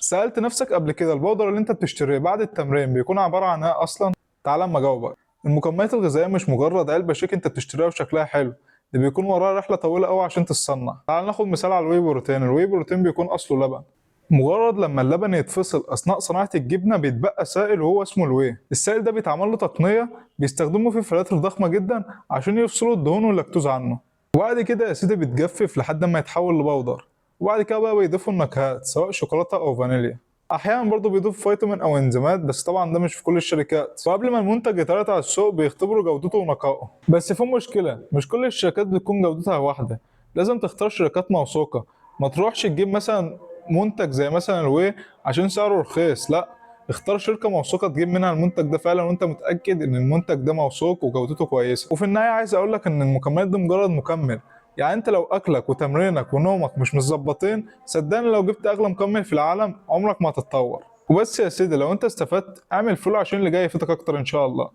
سألت نفسك قبل كده البودر اللي انت بتشتريه بعد التمرين بيكون عبارة عن ايه اصلا؟ تعال اما اجاوبك. المكملات الغذائية مش مجرد علبة شيك انت بتشتريها وشكلها حلو، دي بيكون وراها رحلة طويلة قوي عشان تتصنع. تعال ناخد مثال على الواي بروتين. الواي بروتين بيكون اصله لبن، مجرد لما اللبن يتفصل اثناء صناعة الجبنة بيتبقى سائل وهو اسمه الواي. السائل ده بيتعمل له تقنية بيستخدموه في فلاتر ضخمة جدا عشان يفصلوا الدهون واللاكتوز عنه، وبعد كده يا سيدي بيتجفف لحد ما يتحول لبودر، وبعد كده بقى بيضيفوا النكهات سواء شوكولاتة أو فانيليا. أحيانا برضه بيضيفوا فيتامين أو إنزيمات، بس طبعا ده مش في كل الشركات. وقبل ما المنتج يتعرض على السوق بيختبروا جودته ونقائه. بس في مشكلة، مش كل الشركات بتكون جودتها واحدة. لازم تختار شركات موثوقة، ما تروحش تجيب مثلا منتج زي مثلا الواي عشان سعره رخيص، لا، اختار شركة موثوقة تجيب منها المنتج ده فعلا وانت متأكد ان المنتج ده موثوق وجودته كويسة. وفي النهاية عايز اقول لك ان المكملات دي مجرد مكمل، يعني انت لو اكلك وتمرينك ونومك مش متظبطين صدقني لو جبت اغلى مكمل في العالم عمرك ما هتتطور. وبس يا سيدي، لو انت استفدت اعمل فولو عشان اللي جاي يفيدك اكتر ان شاء الله.